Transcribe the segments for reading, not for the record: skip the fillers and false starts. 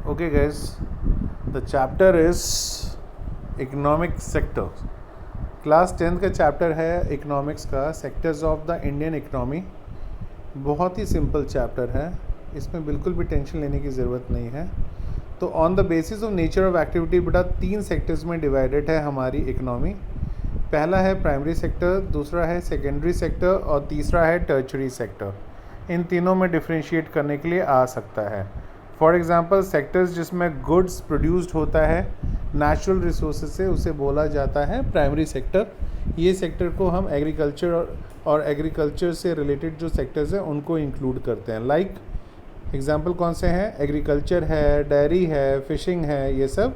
Okay, guys, the chapter is economic sector. Class 10th का chapter है economics का, sectors of the Indian economy. बहुत ही simple chapter है, इसमें बिल्कुल भी टेंशन लेने की ज़रूरत नहीं है। तो on the basis of nature of activity बेटा 3 सेक्टर्स में डिवाइडेड है हमारी इकोनॉमी। पहला है प्राइमरी सेक्टर, दूसरा है सेकेंडरी सेक्टर और तीसरा है टर्शरी सेक्टर। इन तीनों में डिफ्रेंशिएट करने के लिए आ सकता है। फॉर एग्ज़ाम्पल सेक्टर्स जिसमें गुड्स प्रोड्यूस्ड होता है नेचुरल रिसोर्सेज से, उसे बोला जाता है प्राइमरी सेक्टर। ये सेक्टर को हम एग्रीकल्चर और एग्रीकल्चर से रिलेटेड जो सेक्टर्स हैं उनको इंक्लूड करते हैं। लाइक एग्जांपल कौन से हैं? एग्रीकल्चर है, डेयरी है, फिशिंग है, ये सब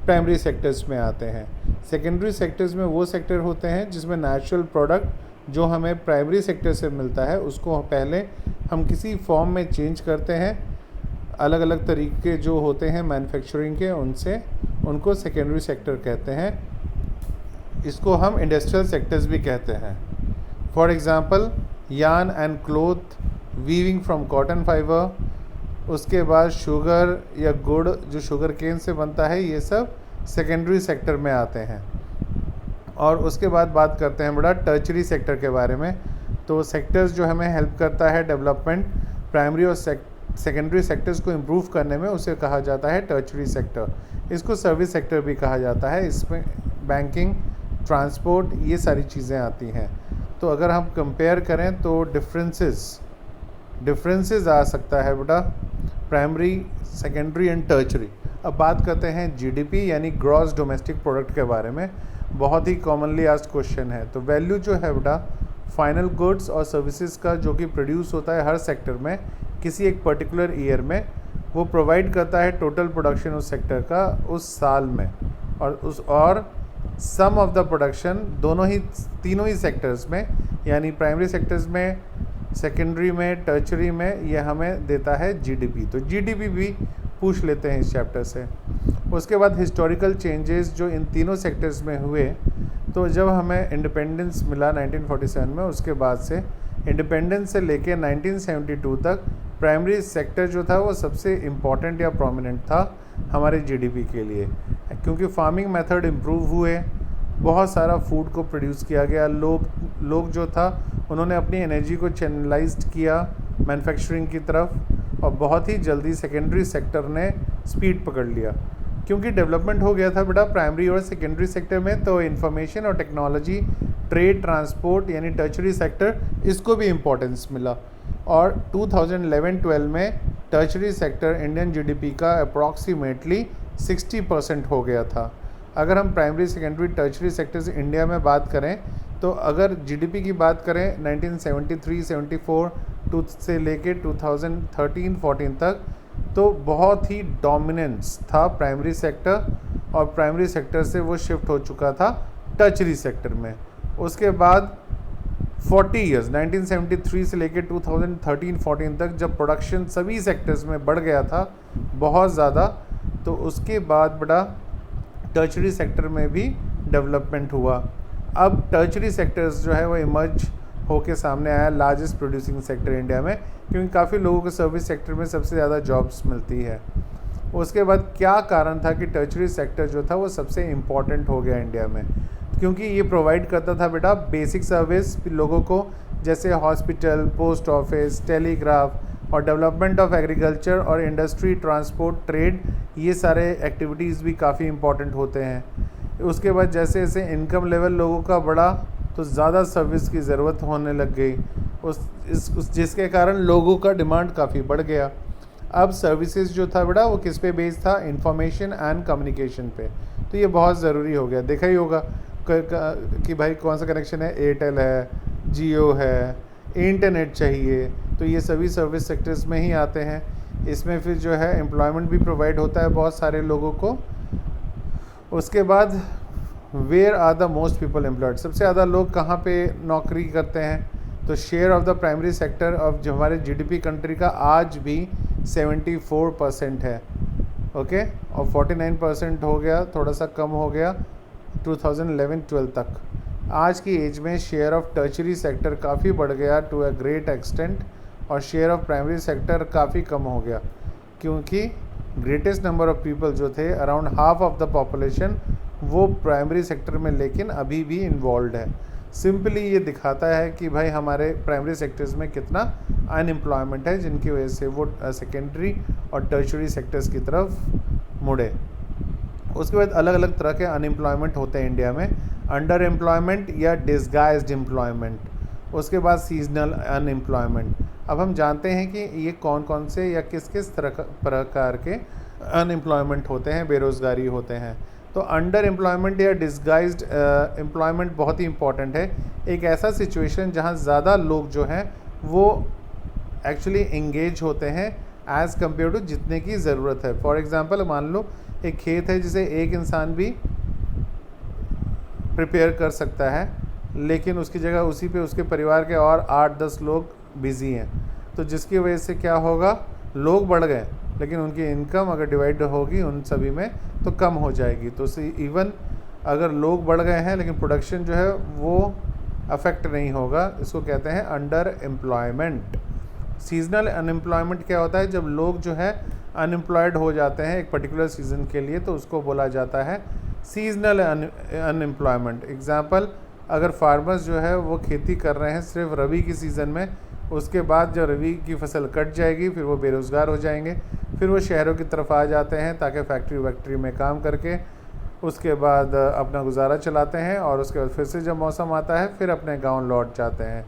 प्राइमरी सेक्टर्स में आते हैं। सेकेंडरी सेक्टर्स में वो सेक्टर होते हैं जिसमें नेचुरल प्रोडक्ट जो हमें प्राइमरी सेक्टर से मिलता है उसको पहले हम किसी फॉर्म में चेंज करते हैं, अलग अलग तरीके जो होते हैं मैन्युफैक्चरिंग के, उनको सेकेंडरी सेक्टर कहते हैं। इसको हम इंडस्ट्रियल सेक्टर्स भी कहते हैं। For example yarn and cloth, weaving from cotton fibre, उसके बाद शुगर या गुड़ जो शुगर केन से बनता है, ये सब सेकेंडरी सेक्टर में आते हैं। और उसके बाद बात करते हैं बड़ा टर्शरी सेक्टर के बारे में। तो सेक्टर्स जो हमें हेल्प करता है डेवलपमेंट प्राइमरी और सेकेंडरी सेक्टर्स को इम्प्रूव करने में, उसे कहा जाता है टर्शरी सेक्टर। इसको सर्विस सेक्टर भी कहा जाता है। इसमें बैंकिंग, ट्रांसपोर्ट, ये सारी चीज़ें आती हैं। तो अगर हम कंपेयर करें तो डिफरेंसेस आ सकता है बेटा प्राइमरी, सेकेंडरी एंड टर्शरी। अब बात करते हैं जीडीपी यानी ग्रॉस डोमेस्टिक प्रोडक्ट के बारे में। बहुत ही कॉमनली आस्क्ड क्वेश्चन है। तो वैल्यू जो है बेटा फाइनल गुड्स और सर्विसेज का जो कि प्रोड्यूस होता है हर सेक्टर में किसी एक पर्टिकुलर ईयर में, वो प्रोवाइड करता है टोटल प्रोडक्शन उस सेक्टर का उस साल में। और सम ऑफ द प्रोडक्शन तीनों ही सेक्टर्स में, यानी प्राइमरी सेक्टर्स में, सेकेंडरी में, टर्शरी में, यह हमें देता है जीडीपी। तो जीडीपी भी पूछ लेते हैं इस चैप्टर से। उसके बाद हिस्टोरिकल चेंजेस जो इन तीनों सेक्टर्स में हुए। तो जब हमें इंडिपेंडेंस मिला 1947 में, उसके बाद से इंडिपेंडेंस से लेके 1972 तक प्राइमरी सेक्टर जो था वो सबसे इम्पॉर्टेंट या प्रोमिनेंट था हमारे जीडीपी के लिए, क्योंकि फार्मिंग मेथड इम्प्रूव हुए, बहुत सारा फूड को प्रोड्यूस किया गया। लोग जो था उन्होंने अपनी एनर्जी को चैनलाइज्ड किया मैन्युफैक्चरिंग की तरफ, और बहुत ही जल्दी सेकेंडरी सेक्टर ने स्पीड पकड़ लिया क्योंकि डेवलपमेंट हो गया था बेटा प्राइमरी और सेकेंडरी सेक्टर में। तो इंफॉर्मेशन और टेक्नोलॉजी, ट्रेड, ट्रांसपोर्ट यानी टर्शरी सेक्टर, इसको भी इम्पोर्टेंस मिला। और 2011-12 में टर्शरी सेक्टर इंडियन जीडीपी का अप्रॉक्सीमेटली 60% हो गया था। अगर हम primary, secondary, tertiary sectors India में बात करें तो अगर जीडीपी की बात करें 1973-74 से लेके 2013-14 तक, तो बहुत ही डोमिनेंस था प्राइमरी सेक्टर, और प्राइमरी सेक्टर से वो शिफ्ट हो चुका था टर्शरी सेक्टर में। उसके बाद 40 इयर्स 1973 से लेके 2013-14 तक जब प्रोडक्शन सभी सेक्टर्स में बढ़ गया था बहुत ज़्यादा, तो उसके बाद बड़ा टर्शरी सेक्टर में भी डेवलपमेंट हुआ। अब टर्शरी सेक्टर्स जो है वो इमर्ज होके सामने आया, लार्जेस्ट प्रोड्यूसिंग सेक्टर इंडिया में, क्योंकि काफ़ी लोगों को सर्विस सेक्टर में सबसे ज़्यादा जॉब्स मिलती है। उसके बाद क्या कारण था कि टर्शरी सेक्टर जो था वो सबसे इम्पॉर्टेंट हो गया इंडिया में? क्योंकि ये प्रोवाइड करता था बेटा बेसिक सर्विस लोगों को, जैसे हॉस्पिटल, पोस्ट ऑफिस, टेलीग्राफ, और डेवलपमेंट ऑफ एग्रीकल्चर और इंडस्ट्री, ट्रांसपोर्ट, ट्रेड, ये सारे एक्टिविटीज़ भी काफ़ी इम्पॉर्टेंट होते हैं। उसके बाद जैसे जैसे इनकम लेवल लोगों का बढ़ा तो ज़्यादा सर्विस की ज़रूरत होने लग गई, जिसके कारण लोगों का डिमांड काफ़ी बढ़ गया। अब सर्विसेज जो था बेटा वो किस पे बेस्ड था? इंफॉर्मेशन एंड कम्युनिकेशन पे। तो ये बहुत ज़रूरी हो गया। देखा ही होगा कि भाई कौन सा कनेक्शन है, एयरटेल है, जियो है, इंटरनेट चाहिए, तो ये सभी सर्विस सेक्टर्स में ही आते हैं। इसमें फिर जो है एम्प्लॉयमेंट भी प्रोवाइड होता है बहुत सारे लोगों को। उसके बाद where are the most people employed, सबसे ज़्यादा लोग कहाँ पे नौकरी करते हैं? तो share of the primary sector of जो हमारे जीडीपी कंट्री का आज भी 74% है। ओके, और 49% हो गया, थोड़ा सा कम हो गया 2011-12 तक। आज की एज में शेयर ऑफ टर्शरी सेक्टर काफ़ी बढ़ गया टू अ ग्रेट एक्सटेंट, और शेयर ऑफ प्राइमरी सेक्टर काफ़ी कम हो गया, क्योंकि ग्रेटेस्ट नंबर ऑफ पीपल जो थे, around half of the population, वो प्राइमरी सेक्टर में लेकिन अभी भी इन्वॉल्व है। सिंपली ये दिखाता है कि भाई हमारे प्राइमरी सेक्टर्स में कितना अनएम्प्लॉयमेंट है, जिनकी वजह से वो सेकेंडरी और टर्शरी सेक्टर्स की तरफ मुड़े। उसके बाद अलग अलग तरह के अनएम्प्लॉयमेंट होते हैं इंडिया में, अंडर एम्प्लॉयमेंट या डिसगाइज्ड एम्प्लॉयमेंट, उसके बाद सीजनल अनएम्प्लॉयमेंट। अब हम जानते हैं कि ये कौन कौन से या किस किस प्रकार के अनएम्प्लॉयमेंट होते हैं, बेरोज़गारी होते हैं। तो अंडर एम्प्लॉयमेंट या डिसगाइज्ड एम्प्लॉयमेंट बहुत ही इंपॉर्टेंट है। एक ऐसा सिचुएशन जहाँ ज़्यादा लोग जो हैं वो एक्चुअली इंगेज होते हैं एज़ कम्पेयर टू जितने की ज़रूरत है। फॉर एग्ज़ाम्पल मान लो एक खेत है जिसे एक इंसान भी प्रिपेयर कर सकता है, लेकिन उसकी जगह उसी पे उसके परिवार के और 8-10 लोग बिज़ी हैं, तो जिसकी वजह से क्या होगा, लोग बढ़ गए लेकिन उनकी इनकम अगर डिवाइड होगी उन सभी में तो कम हो जाएगी। तो इवन अगर लोग बढ़ गए हैं लेकिन प्रोडक्शन जो है वो अफेक्ट नहीं होगा, इसको कहते हैं अंडर एम्प्लॉयमेंट। सीजनल अनएम्प्लॉयमेंट क्या होता है, जब लोग जो है अनएम्प्लॉयड हो जाते हैं एक पर्टिकुलर सीज़न के लिए, तो उसको बोला जाता है सीजनल अनएम्प्लॉयमेंट। एग्जाम्पल, अगर फार्मर्स जो है वो खेती कर रहे हैं सिर्फ रबी की सीज़न में, उसके बाद जब रबी की फसल कट जाएगी फिर वो बेरोज़गार हो जाएंगे, फिर वो शहरों की तरफ आ जाते हैं ताकि फैक्ट्री वैक्ट्री में काम करके उसके बाद अपना गुजारा चलाते हैं, और उसके बाद फिर से जब मौसम आता है फिर अपने गांव लौट जाते हैं।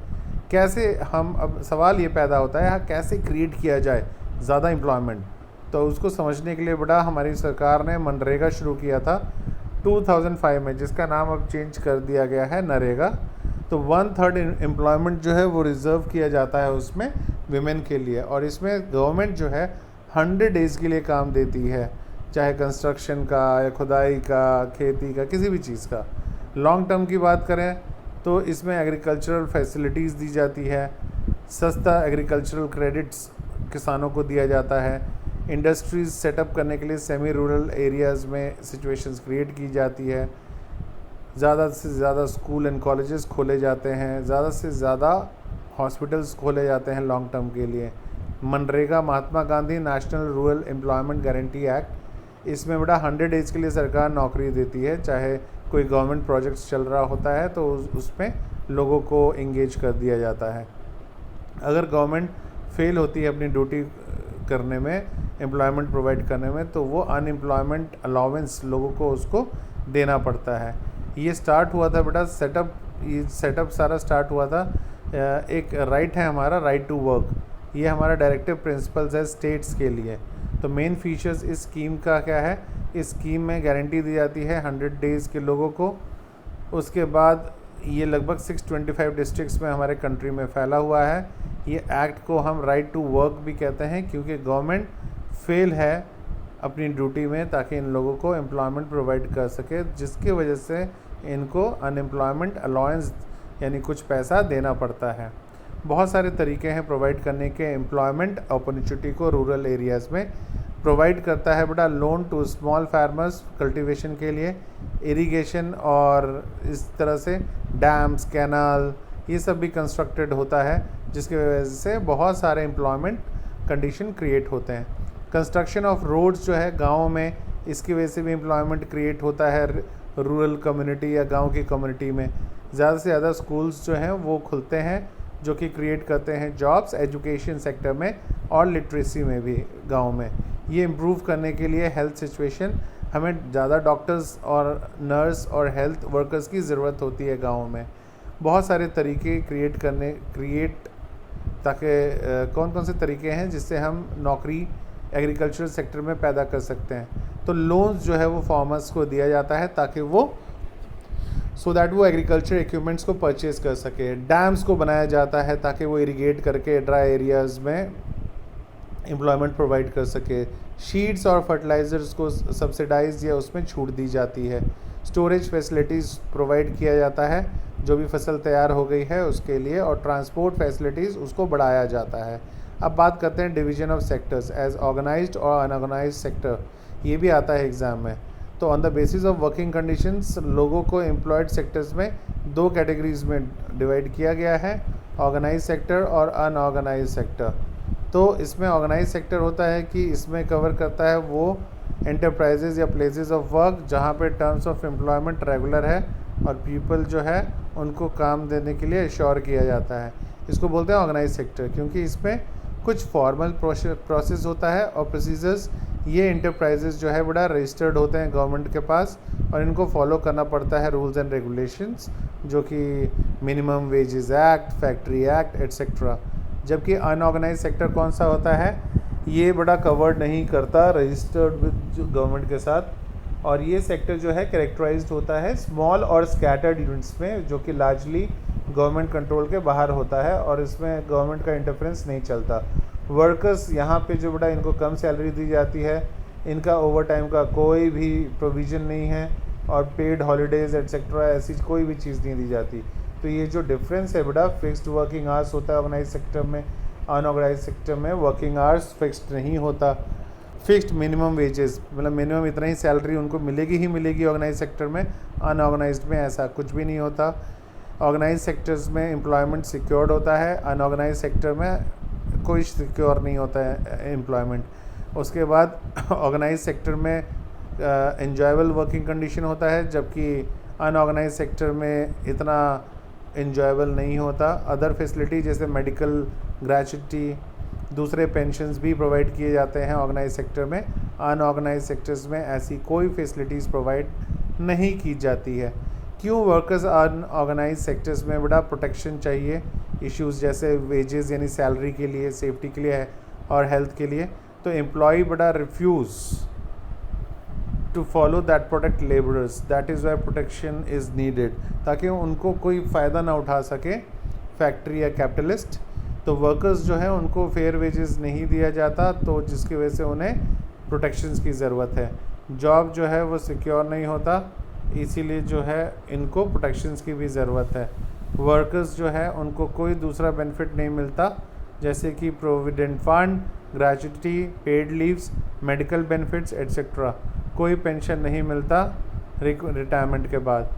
कैसे हम, अब सवाल ये पैदा होता है कैसे क्रिएट किया जाए ज़्यादा एम्प्लॉयमेंट, तो उसको समझने के लिए बड़ा हमारी सरकार ने मनरेगा शुरू किया था 2005 में, जिसका नाम अब चेंज कर दिया गया है नरेगा। तो 1/3 एम्प्लॉयमेंट जो है वो रिज़र्व किया जाता है उसमें विमेन के लिए, और इसमें गवर्नमेंट जो है 100 डेज़ के लिए काम देती है, चाहे कंस्ट्रक्शन का या खुदाई का, खेती का, किसी भी चीज़ का। लॉन्ग टर्म की बात करें तो इसमें एग्रीकल्चरल फैसिलिटीज़ दी जाती है, सस्ता एग्रीकल्चरल क्रेडिट्स किसानों को दिया जाता है, इंडस्ट्रीज़ सेटअप करने के लिए सेमी रूरल एरियाज़ में सिचुएशंस क्रिएट की जाती है, ज़्यादा से ज़्यादा स्कूल एंड कॉलेजेस खोले जाते हैं, ज़्यादा से ज़्यादा हॉस्पिटल्स खोले जाते हैं लॉन्ग टर्म के लिए। MNREGA, Mahatma Gandhi National Rural Employment Guarantee Act, इसमें बड़ा 100 डेज़ के लिए सरकार नौकरी देती है, चाहे कोई गवर्नमेंट प्रोजेक्ट्स चल रहा होता है तो उसमें लोगों को इंगेज कर दिया जाता है। अगर गवर्नमेंट फेल होती है अपनी ड्यूटी करने में, एम्प्लॉयमेंट प्रोवाइड करने में, तो वो अनएम्प्लॉयमेंट अलाउंस लोगों को उसको देना पड़ता है। ये स्टार्ट हुआ था बेटा ये सेटअप सारा स्टार्ट हुआ था, एक राइट है हमारा, राइट टू वर्क, ये हमारा डायरेक्टिव प्रिंसिपल्स है स्टेट्स के लिए। तो मेन फीचर्स इस स्कीम का क्या है, इस स्कीम में गारंटी दी जाती है 100 डेज़ के लोगों को। उसके बाद ये लगभग 625 डिस्ट्रिक्ट्स में हमारे कंट्री में फैला हुआ है। ये एक्ट को हम राइट टू वर्क भी कहते हैं, क्योंकि गवर्नमेंट फेल है अपनी ड्यूटी में ताकि इन लोगों को एम्प्लॉयमेंट प्रोवाइड कर सके, जिसकी वजह से इनको अनएम्प्लॉयमेंट अलाउंस यानी कुछ पैसा देना पड़ता है। बहुत सारे तरीके हैं प्रोवाइड करने के एम्प्लॉयमेंट अपॉर्चुनिटी को रूरल एरियाज़ में। प्रोवाइड करता है बेटा loan to small farmers cultivation के लिए, इरिगेशन, और इस तरह से डैम्स, कैनाल, ये सब भी कंस्ट्रक्टेड होता है, जिसकी वजह से बहुत सारे एम्प्लॉयमेंट कंडीशन क्रिएट होते हैं। कंस्ट्रक्शन ऑफ रोड्स जो है गाँव में, इसकी वजह से भी एम्प्लॉयमेंट क्रिएट होता है रूरल कम्युनिटी या गांव की कम्युनिटी में। ज़्यादा से ज़्यादा स्कूल्स जो हैं वो खुलते हैं, जो कि क्रिएट करते हैं जॉब्स एजुकेशन सेक्टर में और लिटरेसी में भी गांव में। ये इम्प्रूव करने के लिए हेल्थ सिचुएशन, हमें ज़्यादा डॉक्टर्स और नर्स और हेल्थ वर्कर्स की ज़रूरत होती है गाँव में। बहुत सारे तरीके ताकि कौन कौन से तरीके हैं जिससे हम नौकरी एग्रीकल्चरल सेक्टर में पैदा कर सकते हैं। तो लोन्स जो है वो फार्मर्स को दिया जाता है ताकि वो सो दैट वो एग्रीकल्चर इक्विपमेंट्स को परचेज़ कर सके। डैम्स को बनाया जाता है ताकि वो इरिगेट करके ड्राई एरियाज़ में एम्प्लॉयमेंट प्रोवाइड कर सके। शीड्स और फर्टिलाइज़र्स को सब्सिडाइज या उसमें छूट दी जाती है। स्टोरेज फैसिलिटीज़ प्रोवाइड किया जाता है जो भी फसल तैयार हो गई है उसके लिए, और ट्रांसपोर्ट फैसिलिटीज़ उसको बढ़ाया जाता है। अब बात करते हैं division of sectors as organised और अनऑर्गेनाइज्ड सेक्टर, ये भी आता है एग्ज़ाम में। तो on the basis of working conditions लोगों को एम्प्लॉयड सेक्टर्स में 2 कैटेगरीज में डिवाइड किया गया है, ऑर्गेनाइज सेक्टर और अनऑर्गेनाइज सेक्टर। तो इसमें ऑर्गेनाइज सेक्टर होता है कि इसमें कवर करता है वो एंटरप्राइजेज या प्लेसेस ऑफ वर्क जहाँ पे टर्म्स ऑफ एम्प्लॉयमेंट रेगुलर है और पीपल जो है उनको काम देने के लिए एश्योर किया जाता है। इसको बोलते हैं ऑर्गेनाइज सेक्टर, क्योंकि इसमें कुछ फॉर्मल प्रोसेस होता है और प्रोसीजर्स। ये इंटरप्राइजेज जो है बड़ा रजिस्टर्ड होते हैं गवर्नमेंट के पास और इनको फॉलो करना पड़ता है रूल्स एंड रेगुलेशंस, जो कि minimum wages act, factory act etcetera. जबकि अनऑर्गेनाइज सेक्टर कौन सा होता है, ये बड़ा कवर्ड नहीं करता रजिस्टर्ड विद गवर्नमेंट के साथ, और ये सेक्टर जो है कैरेक्टराइज्ड होता है स्मॉल और स्कैटर्ड यूनिट्स में, जो कि लार्जली गवर्नमेंट कंट्रोल के बाहर होता है और इसमें गवर्नमेंट का इंटरफेरेंस नहीं चलता। वर्कर्स यहाँ पे जो बड़ा इनको कम सैलरी दी जाती है, इनका ओवर टाइम का कोई भी प्रोविज़न नहीं है और पेड हॉलीडेज़ एट्सेट्रा ऐसी कोई भी चीज़ नहीं दी जाती। तो ये जो डिफरेंस है बेटा, फिक्स्ड वर्किंग आवर्स होता है ऑर्गेनाइज सेक्टर में, अनऑर्गेनाइज सेक्टर में वर्किंग आवर्स फिक्स्ड नहीं होता। फिक्स्ड मिनिमम वेजेस, मतलब मिनिमम इतना ही सैलरी उनको मिलेगी ही मिलेगी ऑर्गेनाइज सेक्टर में। अनऑर्गेनाइज्ड में ऐसा कुछ भी नहीं होता। ऑर्गेनाइज सेक्टर्स में एम्प्लॉयमेंट सिक्योर्ड होता है, अनऑर्गेनाइज सेक्टर में कोई सिक्योर नहीं होता है एम्प्लॉयमेंट। उसके बाद ऑर्गेनाइज सेक्टर में एन्जॉयबल वर्किंग कंडीशन होता है, जबकि अनऑर्गेनाइज सेक्टर में इतना एन्जॉयबल नहीं होता। अदर फैसिलिटी जैसे मेडिकल, ग्रेच्युटी, दूसरे पेंशन्स भी प्रोवाइड किए जाते हैं ऑर्गेनाइज सेक्टर में। अनऑर्गेनाइज सेक्टर्स में ऐसी कोई फैसिलिटीज़ प्रोवाइड नहीं की जाती है। क्यों वर्कर्स अनऑर्गेनाइज सेक्टर्स में बड़ा प्रोटेक्शन चाहिए इश्यूज़ जैसे वेजेस यानी सैलरी के लिए, सेफ्टी के लिए और हेल्थ के लिए? तो एम्प्लॉय बड़ा refuse to follow that protect labourers, that is why protection is needed, ताकि उनको कोई फ़ायदा ना उठा सके फैक्ट्री या कैपिटलिस्ट। तो वर्कर्स जो है उनको फेयर वेजेस नहीं दिया जाता, तो जिसकी वजह से उन्हें प्रोटेक्शंस की ज़रूरत है। जॉब जो है वो सिक्योर नहीं होता, इसीलिए जो है इनको प्रोटेक्शंस की भी ज़रूरत है। वर्कर्स जो है उनको कोई दूसरा बेनिफिट नहीं मिलता, जैसे कि provident fund, gratuity, paid leaves, medical benefits etcetera. कोई पेंशन नहीं मिलता रिटायरमेंट के बाद।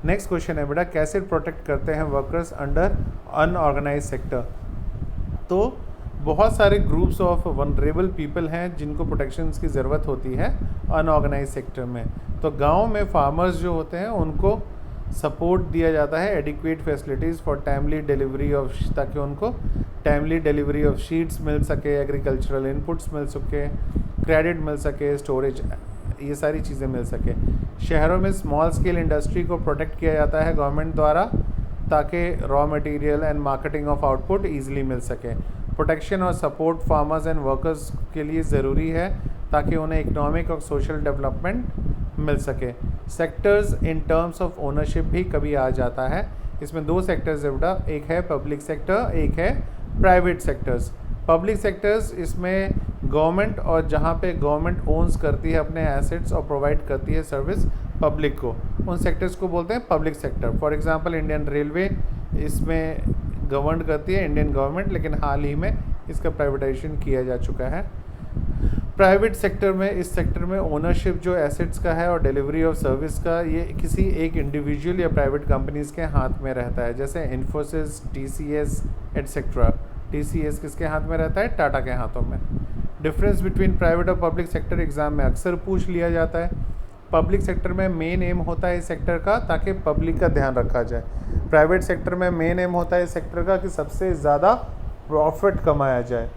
नेक्स्ट क्वेश्चन है बेटा, कैसे प्रोटेक्ट करते हैं वर्कर्स अंडर अनऑर्गेनाइज सेक्टर? तो बहुत सारे ग्रुप्स ऑफ वनरेबल पीपल हैं जिनको प्रोटेक्शंस की ज़रूरत होती है अनऑर्गेनाइज सेक्टर में। तो गांव में फार्मर्स जो होते हैं उनको सपोर्ट दिया जाता है, adequate facilities for timely delivery of, ताकि उनको टाइमली डिलीवरी ऑफ शीड्स मिल सके, एग्रीकल्चरल इनपुट्स मिल सके, क्रेडिट मिल सके, स्टोरेज, ये सारी चीज़ें मिल सके। शहरों में स्मॉल स्केल इंडस्ट्री को प्रोटेक्ट किया जाता है गवर्नमेंट द्वारा, ताकि raw material and marketing of output easily मिल सके। प्रोटेक्शन और सपोर्ट फार्मर्स एंड वर्कर्स के लिए ज़रूरी है, ताकि उन्हें इकोनॉमिक और सोशल डेवलपमेंट मिल सके। Sectors in terms of ownership भी कभी आ जाता है। इसमें दो सेक्टर्स है बेटा, एक है पब्लिक सेक्टर, एक है प्राइवेट सेक्टर्स। पब्लिक सेक्टर्स इसमें गवर्नमेंट, और जहाँ पे गवर्नमेंट ओन्स करती है अपने एसेट्स और प्रोवाइड करती है सर्विस पब्लिक को, उन सेक्टर्स को बोलते हैं public sector. For example Indian railway, इसमें गवर्न करती है इंडियन गवर्नमेंट, लेकिन हाल ही में इसका प्राइवेटाइजेशन किया जा चुका है। प्राइवेट सेक्टर में, इस सेक्टर में ओनरशिप जो एसेट्स का है और डिलीवरी ऑफ सर्विस का, ये किसी एक इंडिविजुअल या प्राइवेट कंपनीज़ के हाथ में रहता है, जैसे इन्फोसिस, TCS एट्सेट्रा। TCS किसके हाथ में रहता है? टाटा के हाथों में। डिफरेंस बिटवीन प्राइवेट और पब्लिक सेक्टर एग्जाम में अक्सर पूछ लिया जाता है। पब्लिक सेक्टर में मेन एम होता है इस सेक्टर का ताकि पब्लिक का ध्यान रखा जाए। प्राइवेट सेक्टर में मेन एम होता है इस सेक्टर का कि सबसे ज़्यादा प्रॉफिट कमाया जाए।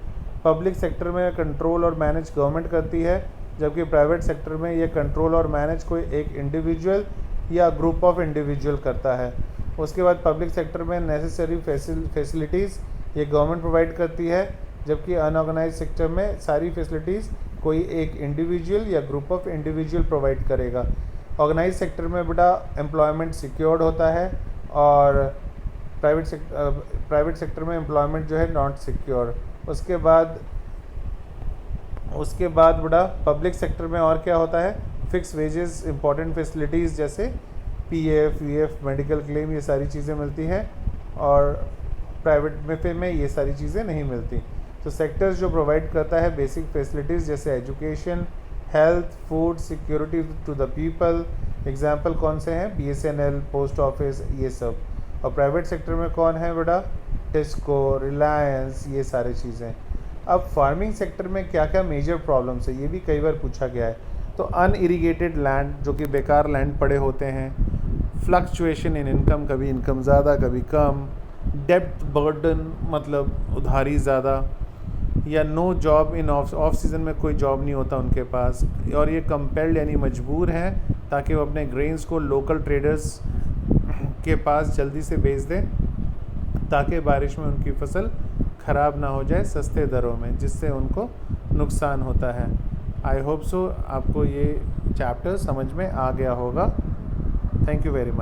पब्लिक सेक्टर में कंट्रोल और मैनेज गवर्नमेंट करती है, जबकि प्राइवेट सेक्टर में ये कंट्रोल और मैनेज कोई एक इंडिविजुअल या ग्रुप ऑफ इंडिविजुअल करता है। उसके बाद पब्लिक सेक्टर में नेसेसरी फैसिलिटीज़ ये गवर्नमेंट प्रोवाइड करती है, जबकि अनऑर्गेनाइज सेक्टर में सारी फैसिलिटीज़ कोई एक इंडिविजुअल या ग्रुप ऑफ इंडिविजुअल प्रोवाइड करेगा। ऑर्गेनाइज सेक्टर में बेटा एम्प्लॉयमेंट सिक्योर्ड होता है और प्राइवेट सेक्टर में एम्प्लॉयमेंट जो है नॉट सिक्योर। उसके बाद बेटा पब्लिक सेक्टर में और क्या होता है? फिक्स वेजेस, इंपॉर्टेंट फैसिलिटीज़ जैसे PF, VF, मेडिकल क्लेम, ये सारी चीज़ें मिलती हैं, और प्राइवेट में ये सारी चीज़ें नहीं मिलती। तो सेक्टर्स जो प्रोवाइड करता है बेसिक फैसिलिटीज़ जैसे education, health, food, security to the people, example कौन से हैं? BSNL, पोस्ट ऑफिस, ये सब। और प्राइवेट सेक्टर में कौन है बेटा? टिस्को, रिलायंस, ये सारी चीज़ें। अब फार्मिंग सेक्टर में क्या क्या मेजर प्रॉब्लम्स है, ये भी कई बार पूछा गया है। तो अनइरिगेटेड लैंड, जो कि बेकार लैंड पड़े होते हैं, फ्लक्चुएशन इन इनकम, कभी इनकम ज़्यादा कभी कम, डेब्ट बर्डन मतलब उधारी ज़्यादा, या no job in off season में कोई जॉब नहीं होता उनके पास, और ये कंपेल्ड यानी मजबूर हैं ताकि वो अपने ग्रेन्स को लोकल ट्रेडर्स के पास जल्दी से बेच दें ताकि बारिश में उनकी फसल ख़राब ना हो जाए सस्ते दरों में, जिससे उनको नुकसान होता है। आई होप सो आपको ये चैप्टर समझ में आ गया होगा। Thank you very much.